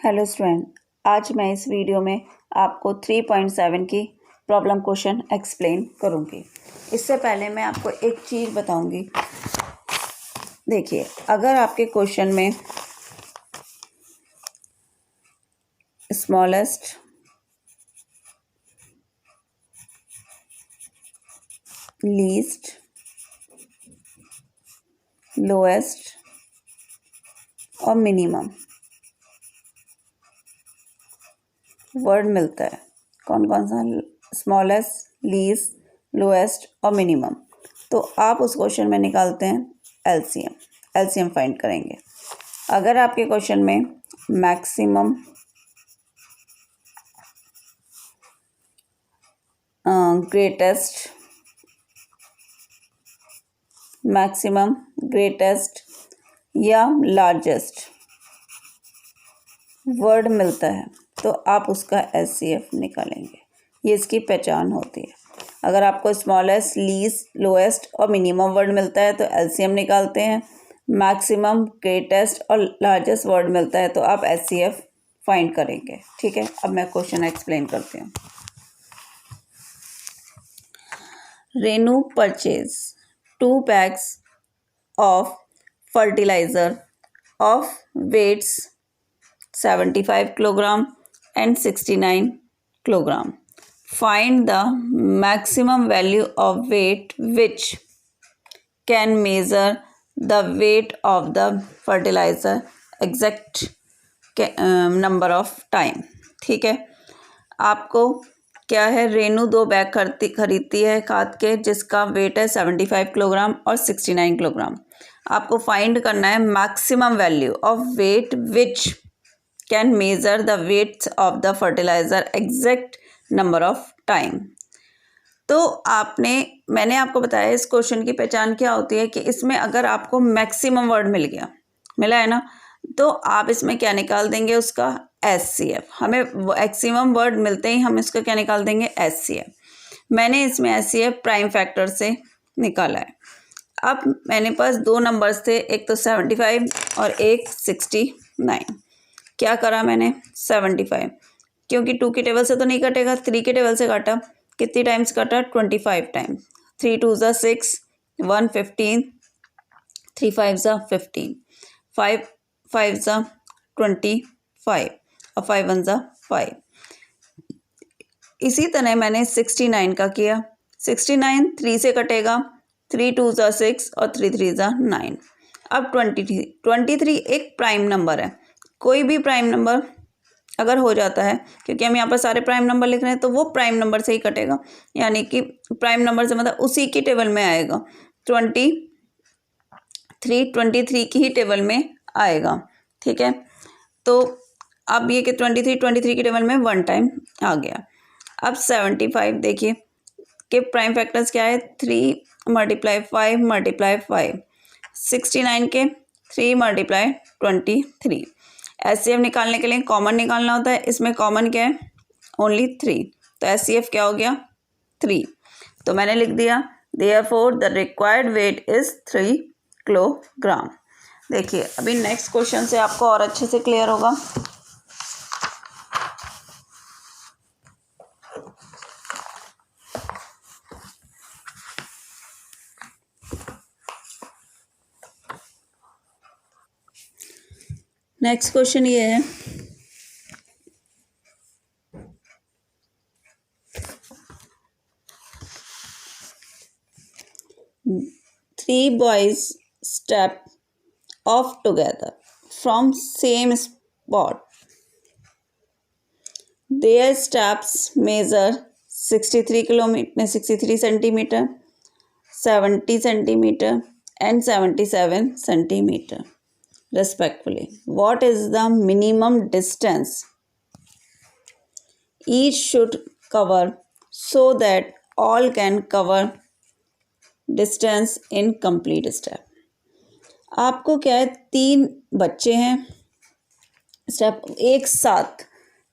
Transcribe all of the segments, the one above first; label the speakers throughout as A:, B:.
A: Hello student, आज मैं इस वीडियो में आपको 3.7 की प्रॉब्लम क्वेश्चन एक्सप्लेन करूंगी। इससे पहले मैं आपको एक चीज़ बताऊंगी। देखिए, अगर आपके क्वेश्चन में स्मॉलेस्ट, लीस्ट, लोएस्ट और मिनिमम वर्ड मिलता है, कौन कौन सा? स्मॉलेस्ट, लीस्ट, लोएस्ट और मिनिमम। तो आप उस क्वेश्चन में निकालते हैं एलसीएम फाइंड करेंगे। अगर आपके क्वेश्चन में मैक्सिमम, ग्रेटेस्ट, मैक्सिमम, ग्रेटेस्ट या लार्जेस्ट वर्ड मिलता है तो आप उसका एचसीएफ निकालेंगे। ये इसकी पहचान होती है। अगर आपको स्मॉलेस्ट, लीस्ट, लोएस्ट और मिनिमम वर्ड मिलता है तो एलसीएम निकालते हैं। मैक्सिमम, ग्रेटेस्ट और लार्जेस्ट वर्ड मिलता है तो आप एचसीएफ फाइंड करेंगे। ठीक है, अब मैं क्वेश्चन एक्सप्लेन करती हूँ। Renu purchase 2 bags of fertilizer of weights 75 kilogram and 69 kilogram. Find the maximum value of weight which can measure the weight of the fertilizer exact number of time. ठीक है, आपको क्या है, रेनू 2 बैग खरीदती है खाद के जिसका वेट है 75 किलोग्राम और 69 किलोग्राम। आपको फाइंड करना है maximum value of weight which can measure the weights of the fertilizer exact number of time. तो मैंने आपको बताया इस क्वेश्चन की पहचान क्या होती है कि इसमें अगर आपको मैक्सिमम वर्ड मिला है ना, तो आप इसमें क्या निकाल देंगे, उसका एचसीएफ। हमें मैक्सिमम वर्ड मिलते ही हम इसका क्या निकाल देंगे, एचसीएफ। मैंने इसमें एचसीएफ प्राइम फैक्टर से निकाला है। अब मैंने पास 2 नंबर्स थे, एक तो 75 और एक 69। क्या करा मैंने, 75 क्योंकि 2 के टेबल से तो नहीं कटेगा, 3 के टेबल से काटा। कितनी टाइम्स काटा, 25 टाइम्स। 3 2 ज़ा 6, 1 15, 3 5 ज़ा 15, 5 5 ज़ा 25 और 5 1 ज़ा 5। इसी तरह मैंने 69 का किया। 69 3 से कटेगा, 3 2 ज़ा 6 और 3 3 ज़ा 9। अब 23 एक प्राइम नंबर है। कोई भी प्राइम नंबर अगर हो जाता है, क्योंकि हम यहाँ पर सारे प्राइम नंबर लिख रहे हैं, तो वो प्राइम नंबर से ही कटेगा, यानी कि प्राइम नंबर से मतलब उसी की टेबल में आएगा। 23 की ही टेबल में आएगा। ठीक है, तो अब ये कि 23 की टेबल में 1 टाइम आ गया। अब 75 देखिए कि प्राइम फैक्टर्स क्या है, 3 × 5 × 5। 69 के 3 × 23। एचसीएफ निकालने के लिए कॉमन निकालना होता है। इसमें कॉमन क्या है, ओनली 3, तो एचसीएफ क्या हो गया, 3। तो मैंने लिख दिया therefore the required weight is 3 kilogram. देखिए, अभी नेक्स्ट क्वेश्चन से आपको और अच्छे से क्लियर होगा। नेक्स्ट क्वेश्चन ये है, three boys step off together from same spot. Their steps measure 63 centimeter, 70 centimeter and 77 centimeter respectively. What is the minimum distance each should cover so that all can cover distance in complete step? आपको क्या है, 3 बच्चे हैं, step एक साथ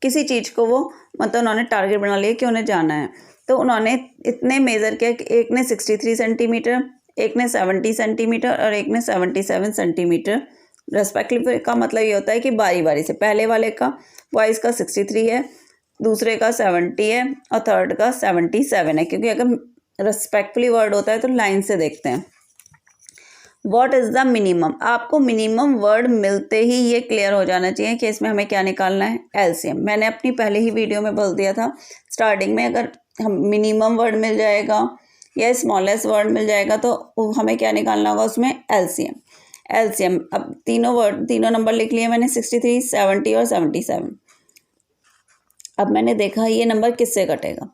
A: किसी चीज़ को वो मतलब उन्होंने टारगेट बना लिया कि उन्हें जाना है, तो उन्होंने इतने मेज़र किया कि एक ने 63 सेंटीमीटर, एक ने 70 सेंटीमीटर और एक ने 77 सेंटीमीटर रेस्पेक्टिवली का मतलब ये होता है कि बारी बारी से, पहले वाले का बॉयज़ का 63 है, दूसरे का 70 है और थर्ड का 77 है, क्योंकि अगर रेस्पेक्टफुली वर्ड होता है तो लाइन से देखते हैं। व्हाट इज़ द मिनिमम, आपको मिनिमम वर्ड मिलते ही ये क्लियर हो जाना चाहिए कि इसमें हमें क्या निकालना है, एलसीएम। मैंने अपनी पहले ही वीडियो में बोल दिया था स्टार्टिंग में, अगर हम मिनिमम वर्ड मिल जाएगा या स्मॉलेस्ट वर्ड मिल जाएगा तो हमें क्या निकालना होगा उसमें, एलसीएम। एलसीएम, अब तीनों नंबर लिख लिए मैंने, 63, 70 और 77। अब मैंने देखा ये नंबर किससे कटेगा,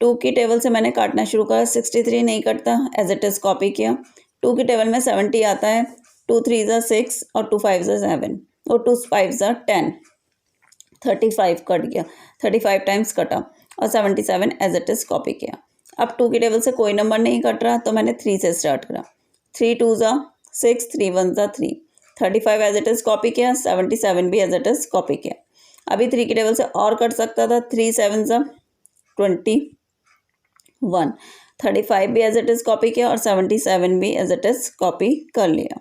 A: 2 की टेबल से मैंने काटना शुरू करा, 63 नहीं कटता, एज इट इज़ कॉपी किया। 2 की टेबल में 70 आता है, 2 3 6 और 2 5 7 और 2 5 10, 35 कट गया, 35 टाइम्स कटा और 77 एज इट इज़ कॉपी किया। अब 2 की टेबल से कोई नंबर नहीं कट रहा तो मैंने 3 से स्टार्ट करा, 3 2 6, 3 1 3, 35 एज इट इज़ कॉपी किया, 77 भी एज इट इज़ कॉपी किया। अभी 3 की टेबल से और कट सकता था, 3 7 21, 35 भी एज इट इज़ कॉपी किया और 77 भी एज इट इज़ कॉपी कर लिया।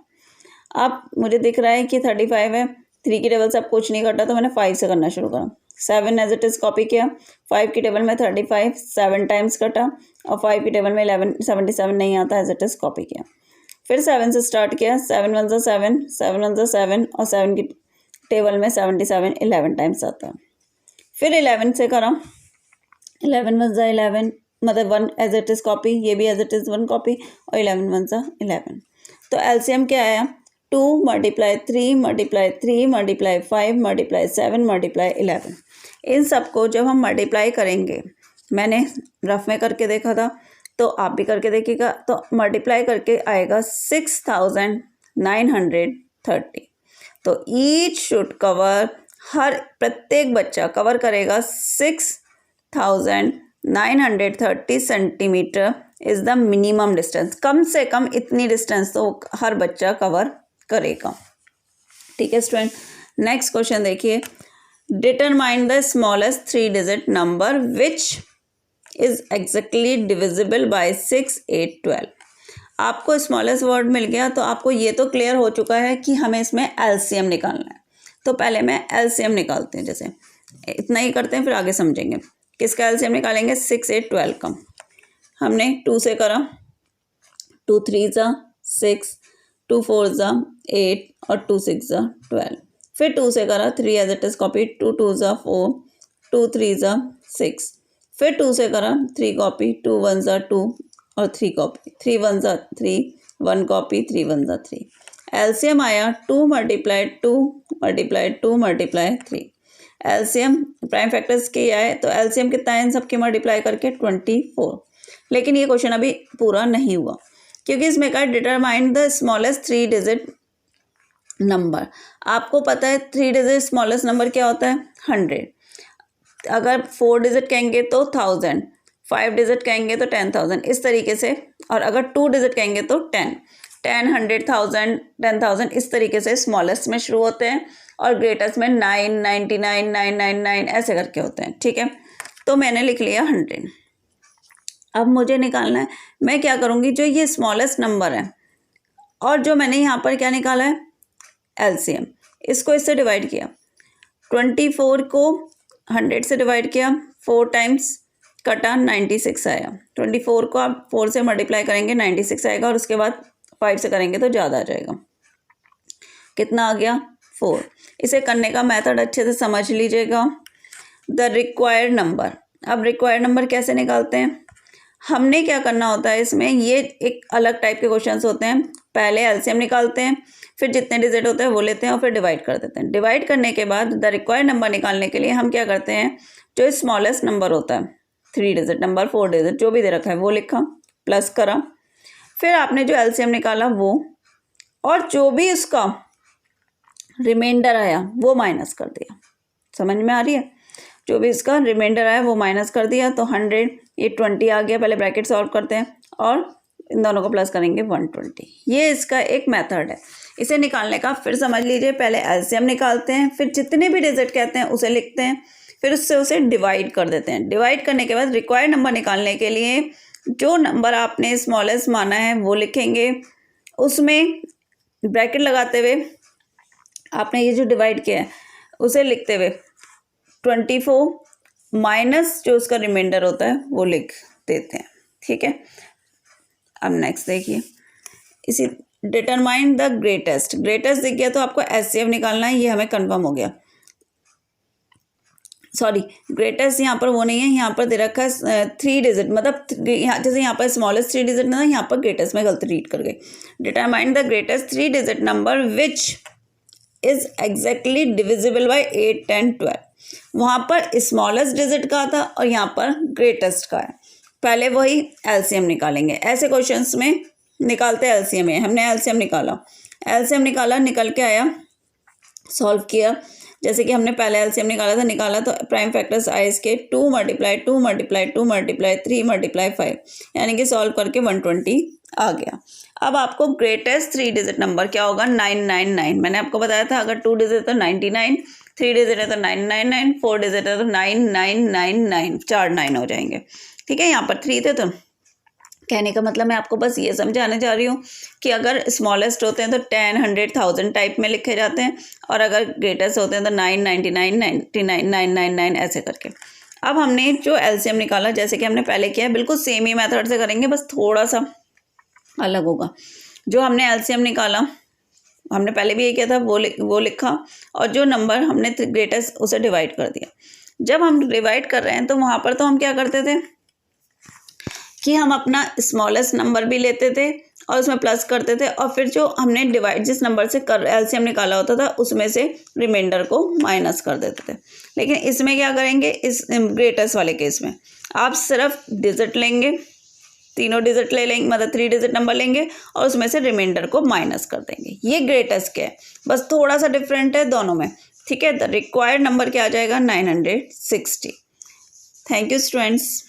A: अब मुझे दिख रहा है कि 35 है, 3 की टेबल से अब कुछ नहीं कटा तो मैंने 5 से करना शुरू करा, 7 एज इट इज़ कॉपी किया, 5 की टेबल में 35 7 टाइम्स कटा और 5 की टेबल में 11 77 नहीं आता, एज इट इज़ कॉपी किया। फिर 7 से स्टार्ट किया, 7 1 7, 7 1 7 और 7 की टेबल में 77 11 टाइम्स आता है। फिर 11 से करा, 11 1 11, मतलब 1 एज इट इज़ कॉपी, ये भी एज इट इज़ 1 कॉपी और 11 1 11। तो एलसीएम क्या आया, 2 × 3 × 3 × 5 × 7 × 11। इन सबको जब हम मल्टीप्लाई करेंगे, मैंने रफ में करके देखा था तो आप भी करके देखिएगा, तो मल्टीप्लाई करके आएगा 6930। तो ईच शुड कवर, हर प्रत्येक बच्चा कवर करेगा 6930 centimetre is the minimum distance. कम से कम इतनी डिस्टेंस तो हर बच्चा कवर करेगा। ठीक है स्टूडेंट, नेक्स्ट क्वेश्चन देखिए, determine the smallest 3 digit number which is exactly divisible by 6 8 12। आपको स्मॉलेस्ट वर्ड मिल गया तो आपको ये तो क्लियर हो चुका है कि हमें इसमें एलसीएम निकालना है। तो पहले मैं एलसीएम निकालते हैं, जैसे इतना ही करते हैं फिर आगे समझेंगे। किसका एलसीएम निकालेंगे, 6 8 12 का। हमने 2 से करा, 2 3 6, 2 4 8 और 2 6 12। फिर 2 से करा, 3 एज इट इज़ कॉपी, 2 2 4, 2 3 6। फिर 2 से करा, 3 कॉपी, 2 1 2 और 3 कॉपी, 3 1 3, 1 कॉपी, 3 1 3। एलसीएम आया 2 × 2 × 2 × 3। एलसीएम प्राइम फैक्टर्स के आए तो एलसीएम कितना है इन सबके मल्टीप्लाई करके 24। लेकिन ये क्वेश्चन अभी पूरा नहीं हुआ क्योंकि इसमें कहा determine the smallest 3 digit number. आपको पता है 3 डिजिट स्मॉलेस्ट नंबर क्या होता है, 100। अगर 4 डिजिट कहेंगे तो 1000, 5 डिजिट कहेंगे तो 10,000, इस तरीके से। और अगर 2 डिजिट कहेंगे तो 10, 100, 1000, 10,000, इस तरीके से स्मॉलेस्ट में शुरू होते हैं और ग्रेटेस्ट में 9, 99, 999 ऐसे करके होते हैं। ठीक है, तो मैंने लिख लिया 100। अब मुझे निकालना है, मैं क्या करूँगी, जो ये स्मॉलेस्ट नंबर है और जो मैंने यहाँ पर क्या निकाला है एलसीएम, इसको इससे डिवाइड किया, 24 को 100 से डिवाइड किया, 4 टाइम्स कटा, 96 आया। 24 को आप 4 से मल्टीप्लाई करेंगे 96 आएगा और उसके बाद 5 से करेंगे तो ज़्यादा आ जाएगा। कितना आ गया, 4। इसे करने का मेथड अच्छे से समझ लीजिएगा। द रिक्वायर्ड नंबर, अब रिक्वायर्ड नंबर कैसे निकालते हैं, हमने क्या करना होता है इसमें, ये एक अलग टाइप के क्वेश्चंस होते हैं। पहले एलसीएम निकालते हैं, फिर जितने डिजिट होते हैं वो लेते हैं और फिर डिवाइड कर देते हैं। डिवाइड करने के बाद द रिक्वायर्ड नंबर निकालने के लिए हम क्या करते हैं, जो स्मॉलेस्ट नंबर होता है, 3 डिजिट नंबर, 4 डिजिट जो भी दे रखा है वो लिखा, प्लस करा, फिर आपने जो एलसीएम निकाला वो, और जो भी उसका रिमाइंडर आया वो माइनस कर दिया। समझ में आ रही है, जो भी इसका रिमाइंडर आया वो माइनस कर दिया। तो 100, ये 20 आ गया, पहले ब्रैकेट सॉल्व करते हैं और इन दोनों को प्लस करेंगे 120। ये इसका एक मेथड है इसे निकालने का। फिर समझ लीजिए, पहले एलसीएम निकालते हैं, फिर जितने भी डिजिट कहते हैं उसे लिखते हैं, फिर उससे उसे डिवाइड कर देते हैं। डिवाइड करने के बाद रिक्वायर्ड नंबर निकालने के लिए जो नंबर आपने स्मॉलेस्ट माना है वो लिखेंगे, उसमें ब्रैकेट लगाते हुए आपने ये जो डिवाइड किया है उसे लिखते हुए 24 माइनस जो उसका रिमाइंडर होता है वो लिख देते हैं, ठीक है। अब नेक्स्ट देखिए, इसी डिटरमाइन द ग्रेटेस्ट, ग्रेटेस्ट दिख गया तो आपको एचसीएफ निकालना है, ये हमें कंफर्म हो गया। सॉरी, ग्रेटेस्ट यहाँ पर वो नहीं है, यहाँ पर दे रखा है 3 डिजिट, मतलब यहाँ जैसे यहाँ पर स्मॉलेस्ट 3 डिजिट ना, यहाँ पर ग्रेटेस्ट में गलती रीड कर गई। Determine the greatest 3 digit number which is exactly divisible by 8, 10, 12। वहाँ पर स्मॉलेस्ट डिजिट का था और यहाँ पर ग्रेटेस्ट का है। पहले वही एलसीएम निकालेंगे, ऐसे क्वेश्चंस में निकालते हैं एलसीएम है। हमने एलसीएम निकाला, निकल के आया, सॉल्व किया। जैसे कि हमने पहले एलसीएम निकाला तो प्राइम फैक्टर्स आए इसके 2 × 2 × 2 × 3 × 5, यानी कि सॉल्व करके 120 आ गया। अब आपको ग्रेटेस्ट 3 डिजिट नंबर क्या होगा, 999। मैंने आपको बताया था अगर 2 डिजिट तो 99, 3 डिजिट है तो 999, 4 डिजिट है तो 9999, 4 9 हो जाएंगे, ठीक है। यहाँ पर 3 थे तो कहने का मतलब मैं आपको बस ये समझाने जा रही हूँ कि अगर स्मॉलेस्ट होते हैं तो 10, 100, 1000 टाइप में लिखे जाते हैं, और अगर ग्रेटेस्ट होते हैं तो 9, 99, 99, 999 ऐसे करके। अब हमने जो एलसीएम निकाला, जैसे कि हमने पहले किया है, बिल्कुल सेम ही मेथड से करेंगे, बस थोड़ा सा अलग होगा। जो हमने एलसीएम निकाला, हमने पहले भी ये किया था, वो लिखा, और जो नंबर हमने ग्रेटेस्ट उसे डिवाइड कर दिया। जब हम डिवाइड कर रहे हैं तो वहाँ पर तो हम क्या करते थे कि हम अपना स्मॉलेस्ट नंबर भी लेते थे और उसमें प्लस करते थे, और फिर जो हमने डिवाइड जिस नंबर से एलसीएम निकाला होता था उसमें से रिमाइंडर को माइनस कर देते थे। लेकिन इसमें क्या करेंगे, इस ग्रेटेस्ट वाले केस में आप सिर्फ डिजिट लेंगे, तीनों डिजिट ले लेंगे, मतलब 3 डिजिट नंबर लेंगे और उसमें से रिमाइंडर को माइनस कर देंगे। ये ग्रेटेस्ट क्या है, बस थोड़ा सा डिफरेंट है दोनों में, ठीक है। द रिक्वायर्ड नंबर क्या आ जाएगा, 960। Thank you students.